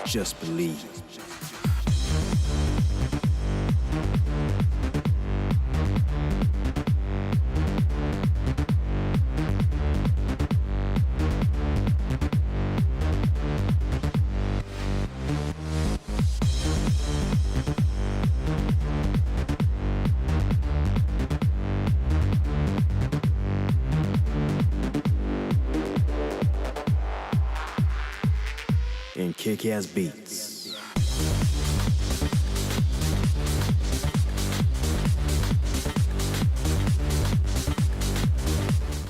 Just believe. In Kick-Ass Beats.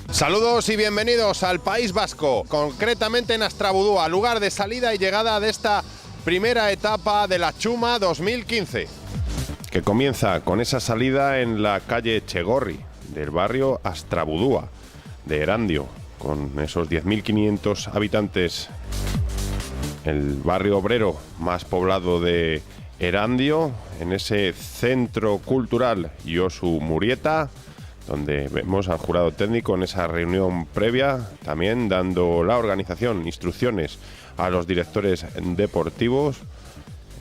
Saludos y bienvenidos al País Vasco, concretamente en Astrabudúa, lugar de salida y llegada de esta primera etapa de la Txuma 2015, que comienza con esa salida en la calle Echegorri del barrio Astrabudúa de Erandio, con esos 10.500 habitantes. El barrio obrero más poblado de Erandio, en ese centro cultural Josu Murieta, donde vemos al jurado técnico en esa reunión previa, también dando la organización, instrucciones a los directores deportivos.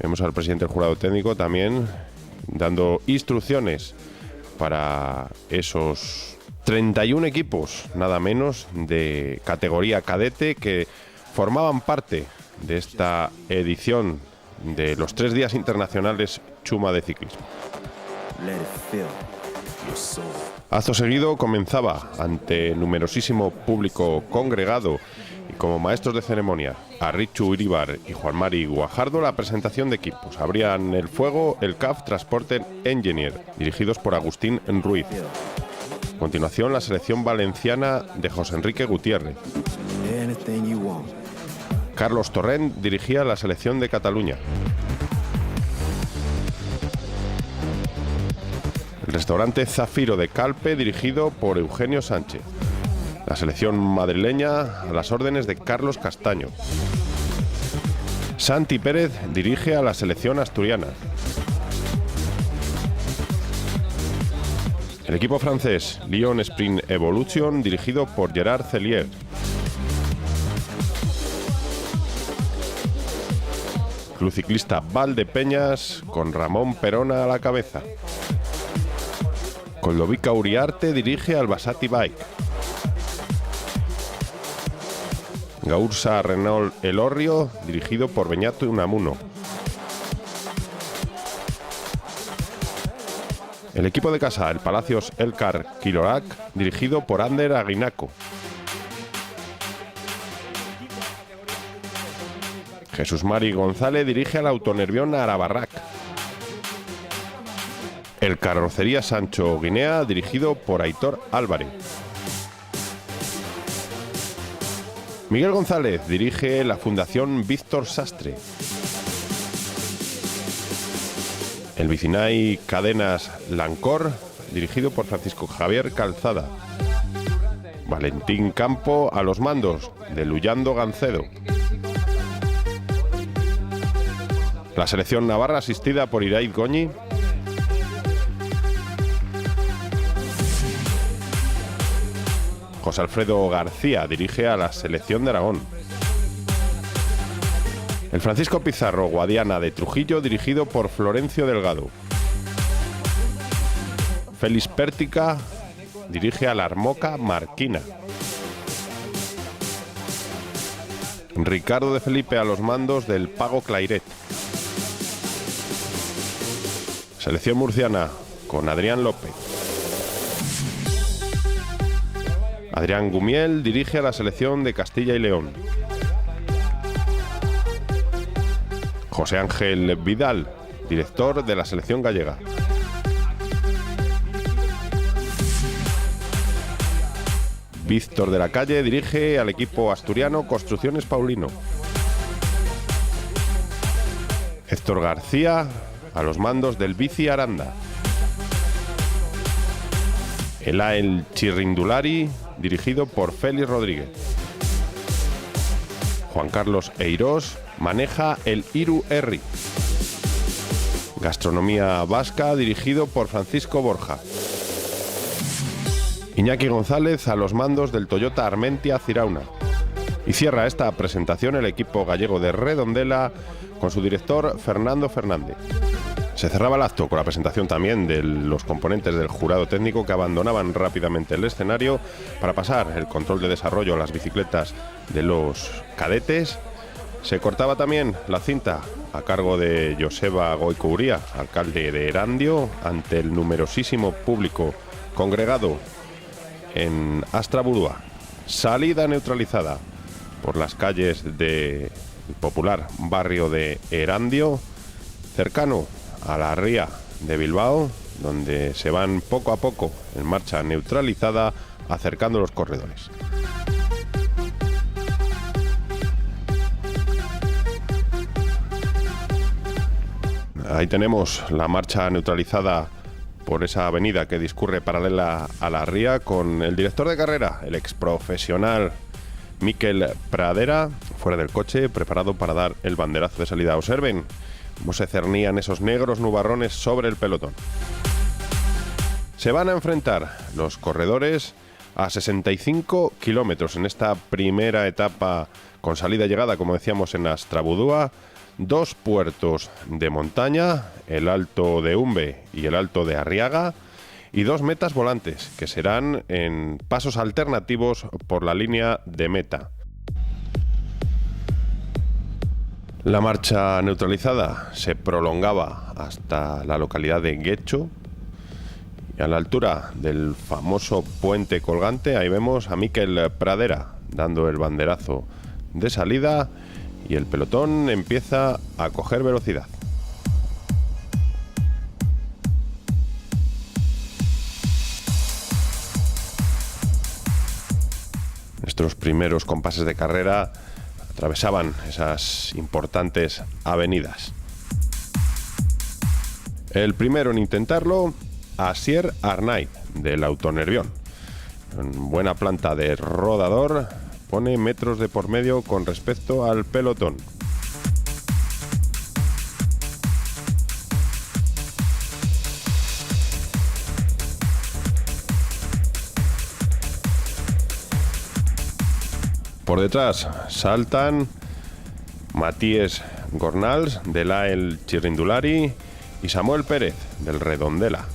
Vemos al presidente del jurado técnico también dando instrucciones para esos 31 equipos, nada menos, de categoría cadete que formaban parte de esta edición de los 3 días internacionales Txuma de ciclismo. Acto seguido comenzaba ante numerosísimo público congregado y como maestros de ceremonia Arritxu Iribar y Juan Mari Guajardo la presentación de equipos. Abrían el fuego el CAF Transporter Engineer, dirigidos por Agustín Ruiz. A continuación la selección valenciana de José Enrique Gutiérrez. Carlos Torrent dirigía la selección de Cataluña. El restaurante Zafiro de Calpe, dirigido por Eugenio Sánchez. La selección madrileña a las órdenes de Carlos Castaño. Santi Pérez dirige a la selección asturiana. El equipo francés Lyon Sprint Evolution, dirigido por Gerard Cellier. Club Ciclista Valdepeñas, con Ramón Perona a la cabeza. Coldovica Uriarte dirige al Basati Bike. Gaursa Renault Elorrio, dirigido por Beñato Unamuno. El equipo de casa, el Palacios Elkar Kilorak, dirigido por Ander Aguinaco. Jesús Mari González dirige al Autonervión Arabarrac. El Carrocería Sancho Guinea, dirigido por Aitor Álvarez. Miguel González dirige la Fundación Víctor Sastre. El Vicinay Cadenas Lancor, dirigido por Francisco Javier Calzada. Valentín Campo a los mandos de Luyando Gancedo. La selección navarra asistida por Iraiz Goñi. José Alfredo García dirige a la selección de Aragón. El Francisco Pizarro Guadiana de Trujillo, dirigido por Florencio Delgado. Félix Pértica dirige a la Armoca Marquina. Ricardo de Felipe a los mandos del Pago Clairet. Selección murciana con Adrián López. Adrián Gumiel dirige a la selección de Castilla y León. José Ángel Vidal, director de la selección gallega. Víctor de la Calle dirige al equipo asturiano Construcciones Paulino. Héctor García a los mandos del Bici Aranda. El Chirrindulari, dirigido por Félix Rodríguez. Juan Carlos Eirós maneja el Iru Herri. Gastronomía Vasca, dirigido por Francisco Borja. Iñaki González a los mandos del Toyota Armentia Cirauna. Y cierra esta presentación el equipo gallego de Redondela con su director Fernando Fernández. Se cerraba el acto con la presentación también de los componentes del jurado técnico, que abandonaban rápidamente el escenario para pasar el control de desarrollo a las bicicletas de los cadetes. Se cortaba también la cinta a cargo de Joseba Goico-Uría, alcalde de Erandio, ante el numerosísimo público congregado en Astrabudúa. Salida neutralizada por las calles del popular barrio de Erandio, cercano a la ría de Bilbao, donde se van poco a poco en marcha neutralizada acercando los corredores. Ahí tenemos la marcha neutralizada por esa avenida que discurre paralela a la ría, con el director de carrera, el exprofesional Mikel Pradera, fuera del coche, preparado para dar el banderazo de salida. Observen cómo se cernían esos negros nubarrones sobre el pelotón. Se van a enfrentar los corredores a 65 kilómetros en esta primera etapa con salida y llegada, como decíamos, en Astrabudúa. 2 puertos de montaña, el Alto de Umbe y el Alto de Arriaga, y 2 metas volantes, que serán en pasos alternativos por la línea de meta. La marcha neutralizada se prolongaba hasta la localidad de Guecho, y a la altura del famoso puente colgante, ahí vemos a Mikel Pradera dando el banderazo de salida, y el pelotón empieza a coger velocidad. Nuestros primeros compases de carrera atravesaban esas importantes avenidas. El primero en intentarlo, Asier Arnaiz, del Autonervión. En buena planta de rodador, pone metros de por medio con respecto al pelotón. Por detrás saltan Matías Gornals del AEL Chirrindulari y Samuel Pérez del Redondela.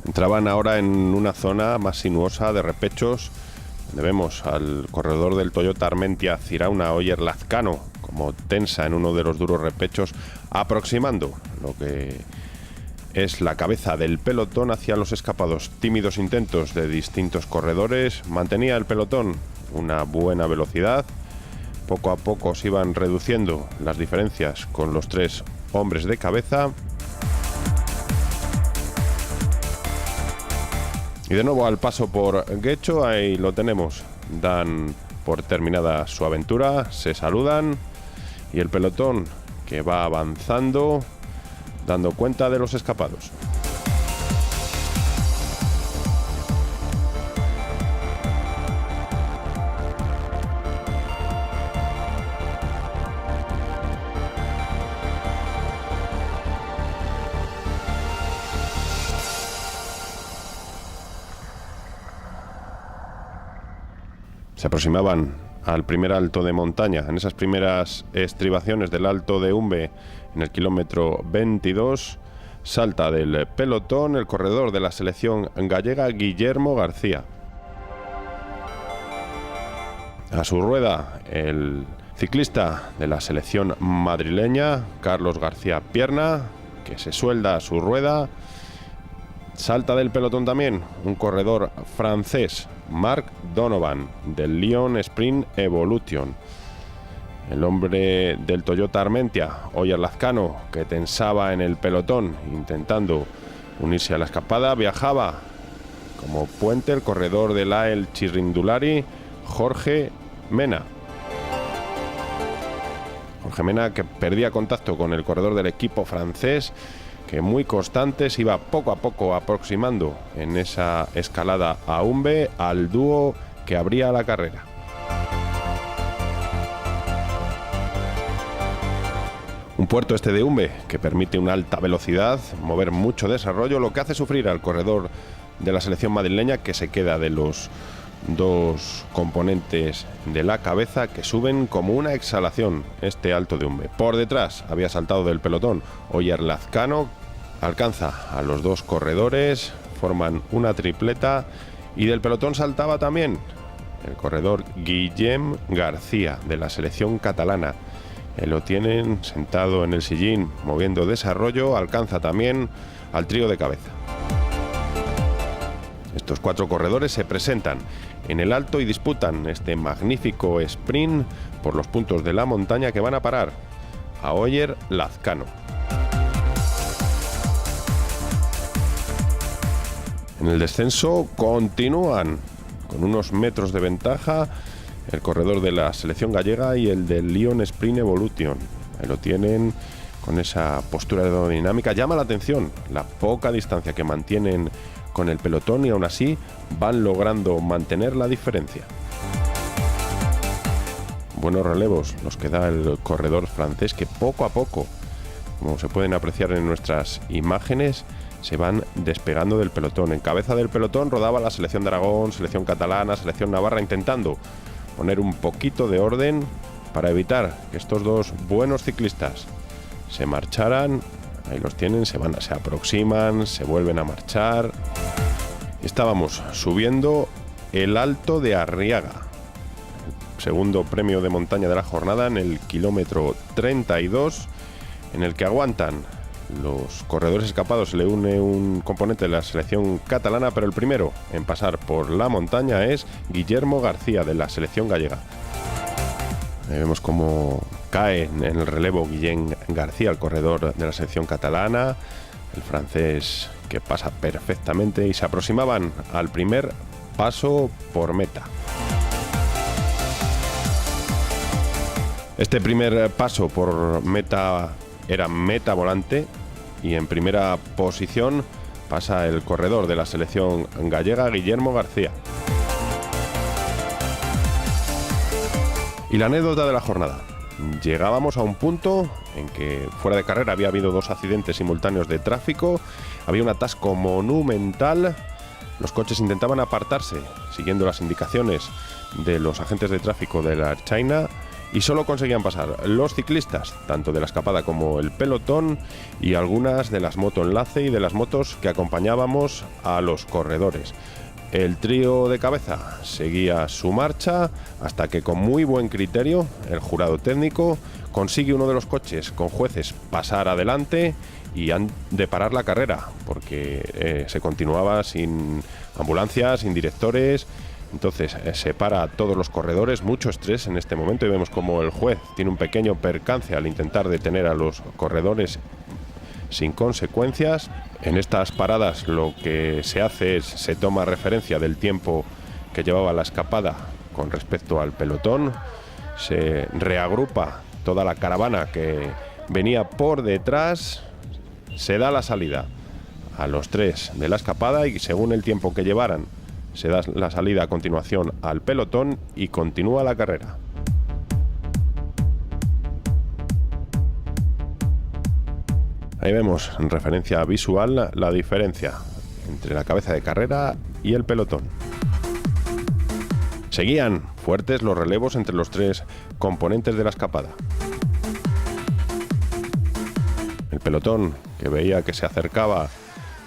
Entraban ahora en una zona más sinuosa de repechos, donde vemos al corredor del Toyota Armentia, Zirauna Oyer Lazcano, como tensa en uno de los duros repechos, aproximando lo que es la cabeza del pelotón hacia los escapados. Tímidos intentos de distintos corredores, mantenía el pelotón una buena velocidad. Poco a poco se iban reduciendo las diferencias con los 3 hombres de cabeza. Y de nuevo al paso por Guecho, ahí lo tenemos. Dan por terminada su aventura, se saludan y el pelotón que va avanzando, dando cuenta de los escapados. Se aproximaban al primer alto de montaña, en esas primeras estribaciones del Alto de Umbe, en el kilómetro 22, salta del pelotón el corredor de la selección gallega, Guillermo García. A su rueda, el ciclista de la selección madrileña, Carlos García Pierna, que se suelda a su rueda. Salta del pelotón también un corredor francés, Mark Donovan, del Lyon Sprint Evolution. El hombre del Toyota Armentia, Oyer Lazcano, que tensaba en el pelotón intentando unirse a la escapada, viajaba como puente el corredor del AEL Chirrindulari, Jorge Mena. Jorge Mena, que perdía contacto con el corredor del equipo francés, que muy constante se iba poco a poco aproximando en esa escalada a Umbe al dúo que abría la carrera. Un puerto este de Umbe que permite una alta velocidad, mover mucho desarrollo, lo que hace sufrir al corredor de la selección madrileña, que se queda de los dos componentes de la cabeza que suben como una exhalación este Alto de Umbe. Por detrás había saltado del pelotón Oyer Lazcano, alcanza a los dos corredores, forman una tripleta, y del pelotón saltaba también el corredor Guillem García de la selección catalana. Lo tienen sentado en el sillín moviendo desarrollo, alcanza también al trío de cabeza. Estos cuatro corredores se presentan en el alto y disputan este magnífico sprint por los puntos de la montaña que van a parar a Oyer Lazcano. En el descenso continúan con unos metros de ventaja el corredor de la selección gallega y el del Lyon Sprint Evolution. Ahí lo tienen con esa postura aerodinámica. Llama la atención la poca distancia que mantienen con el pelotón y aún así van logrando mantener la diferencia. Buenos relevos los que da el corredor francés, que poco a poco, como se pueden apreciar en nuestras imágenes, se van despegando del pelotón. En cabeza del pelotón rodaba la selección de Aragón, selección catalana, selección navarra, intentando poner un poquito de orden para evitar que estos dos buenos ciclistas se marcharan. Ahí los tienen, se aproximan, se vuelven a marchar. Estábamos subiendo el Alto de Arriaga, el segundo premio de montaña de la jornada, en el kilómetro 32, en el que aguantan los corredores escapados. Se le une un componente de la selección catalana, pero el primero en pasar por la montaña es Guillermo García de la selección gallega. Ahí vemos cómo cae en el relevo Guillem García, el corredor de la selección catalana, el francés que pasa perfectamente, y se aproximaban al primer paso por meta. Este primer paso por meta era meta volante, y en primera posición pasa el corredor de la selección gallega, Guillermo García. Y la anécdota de la jornada. Llegábamos a un punto en que fuera de carrera había habido dos accidentes simultáneos de tráfico, había un atasco monumental, los coches intentaban apartarse siguiendo las indicaciones de los agentes de tráfico de la Ertzaintza, y solo conseguían pasar los ciclistas, tanto de la escapada como el pelotón, y algunas de las motoenlace y de las motos que acompañábamos a los corredores. El trío de cabeza seguía su marcha hasta que, con muy buen criterio, el jurado técnico consigue uno de los coches con jueces pasar adelante y han de parar la carrera, porque se continuaba sin ambulancias, sin directores. Entonces se para a todos los corredores, mucho estrés en este momento, y vemos como el juez tiene un pequeño percance al intentar detener a los corredores sin consecuencias. En estas paradas lo que se hace es se toma referencia del tiempo que llevaba la escapada con respecto al pelotón, se reagrupa toda la caravana que venía por detrás, se da la salida a los tres de la escapada, y según el tiempo que llevaran se da la salida a continuación al pelotón y continúa la carrera. Ahí vemos en referencia visual la diferencia entre la cabeza de carrera y el pelotón. Seguían fuertes los relevos entre los tres componentes de la escapada. El pelotón, que veía que se acercaba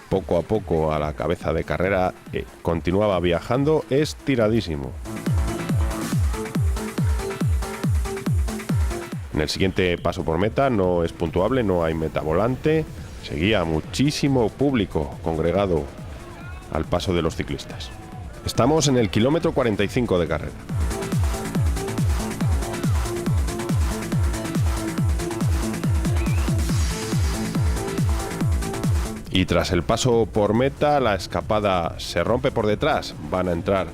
poco a poco a la cabeza de carrera, continuaba viajando estiradísimo. En el siguiente paso por meta no es puntuable, no hay meta volante. Seguía muchísimo público congregado al paso de los ciclistas. Estamos en el kilómetro 45 de carrera. Y tras el paso por meta, la escapada se rompe por detrás. Van a entrar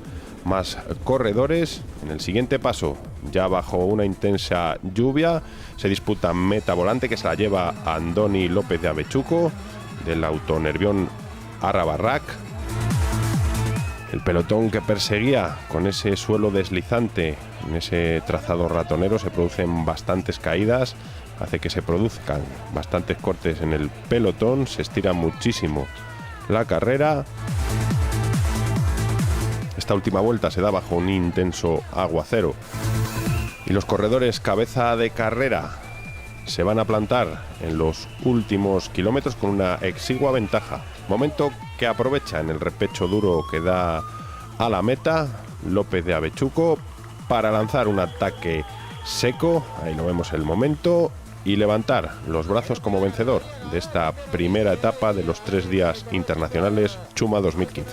más corredores. En el siguiente paso, ya bajo una intensa lluvia, se disputa meta volante, que se la lleva Andoni López de Avechuco, del Autonervión Arrabarrac. El pelotón que perseguía con ese suelo deslizante, en ese trazado ratonero, se producen bastantes caídas. hace que se produzcan bastantes cortes en el pelotón, se estira muchísimo la carrera. Esta última vuelta se da bajo un intenso aguacero y los corredores cabeza de carrera se van a plantar en los últimos kilómetros con una exigua ventaja. Momento que aprovecha en el repecho duro que da a la meta López de Avechuco para lanzar un ataque seco, ahí lo vemos el momento, y levantar los brazos como vencedor de esta primera etapa de los 3 días internacionales Chuma 2015.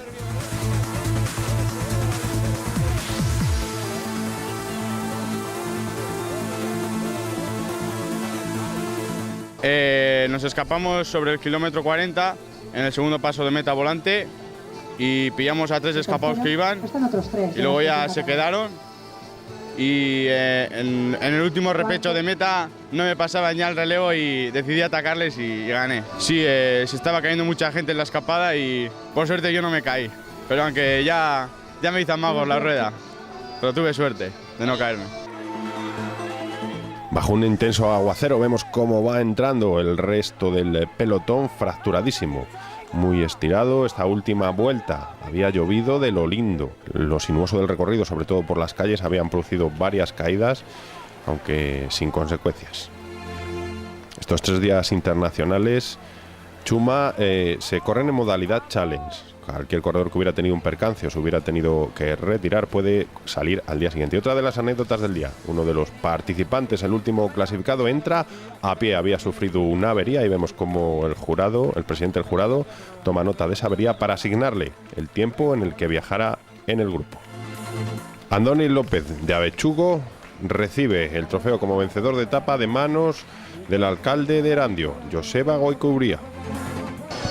Nos escapamos sobre el kilómetro 40 en el segundo paso de meta volante y pillamos a 3 escapados que iban y luego ya se quedaron y en el último repecho de meta no me pasaban ya el relevo y decidí atacarles y gané. Sí, se estaba cayendo mucha gente en la escapada y por suerte yo no me caí, pero aunque ya me hizo magos la rueda, pero tuve suerte de no caerme. Bajo un intenso aguacero vemos cómo va entrando el resto del pelotón fracturadísimo, muy estirado. Esta última vuelta había llovido de lo lindo. Lo sinuoso del recorrido, sobre todo por las calles, habían producido varias caídas, aunque sin consecuencias. Estos 3 días internacionales Chuma se corren en modalidad challenge. Cualquier corredor que hubiera tenido un percance o se hubiera tenido que retirar puede salir al día siguiente. Y otra de las anécdotas del día: uno de los participantes, el último clasificado, entra a pie, había sufrido una avería y vemos como el presidente del jurado, toma nota de esa avería para asignarle el tiempo en el que viajara en el grupo. Andoni López de Avechuco recibe el trofeo como vencedor de etapa de manos del alcalde de Erandio, Joseba Goicoubría.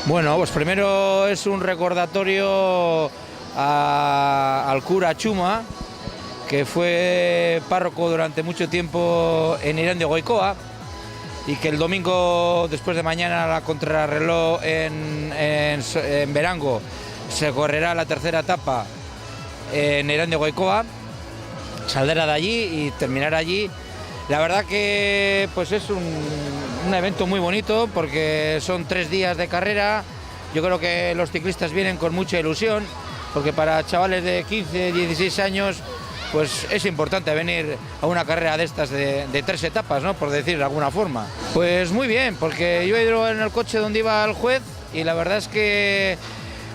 Bueno, pues primero es un recordatorio al cura Chuma, que fue párroco durante mucho tiempo en Erandio Goicoa, y que el domingo después de mañana la contrarreloj en Berango se correrá la tercera etapa en Erandio Goicoa, saldrá de allí y terminará allí. La verdad que pues es un evento muy bonito porque son 3 días de carrera. Yo creo que los ciclistas vienen con mucha ilusión, porque para chavales de 15, 16 años pues es importante venir a una carrera de estas de 3 etapas, ¿no?, por decir de alguna forma. Pues muy bien, porque yo he ido en el coche donde iba el juez y la verdad es que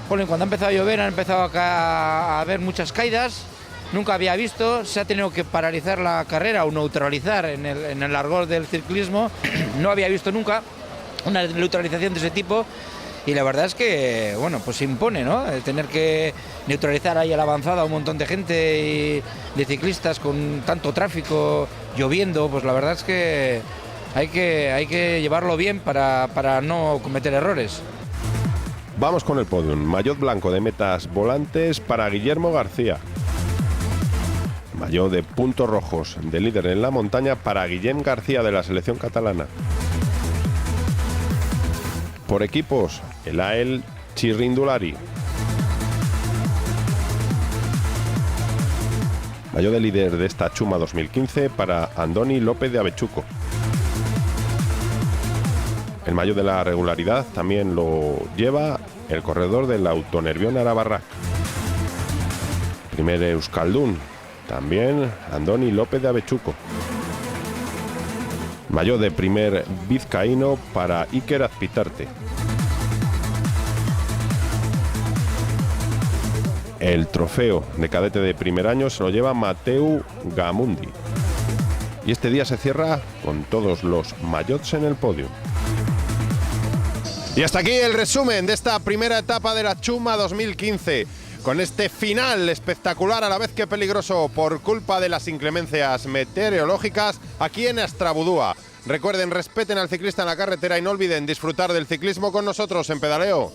cuando ha empezado a llover han empezado a haber muchas caídas. Nunca había visto, se ha tenido que paralizar la carrera o neutralizar en el argot del ciclismo. No había visto nunca una neutralización de ese tipo y la verdad es que, bueno, pues se impone, ¿no?, tener que neutralizar ahí a la avanzada a un montón de gente y de ciclistas con tanto tráfico, lloviendo. Pues la verdad es que hay que llevarlo bien para no cometer errores. Vamos con el podium. Maillot blanco de metas volantes para Guillermo García. Maillot de puntos rojos de líder en la montaña para Guillem García de la selección catalana. Por equipos, el AEL Chirrindulari. Maillot de líder de esta Chuma 2015 para Andoni López de Avechuco. El maillot de la regularidad también lo lleva el corredor del Autonervión Arabarrak. Primer Euskaldun, también Andoni López de Avechuco. Maillot de primer vizcaíno para Iker Azpitarte. El trofeo de cadete de primer año se lo lleva Mateu Gamundi. Y este día se cierra con todos los maillots en el podio. Y hasta aquí el resumen de esta primera etapa de la Chuma 2015. Con este final espectacular, a la vez que peligroso por culpa de las inclemencias meteorológicas aquí en Astrabudúa. Recuerden, respeten al ciclista en la carretera y no olviden disfrutar del ciclismo con nosotros en Pedaleo.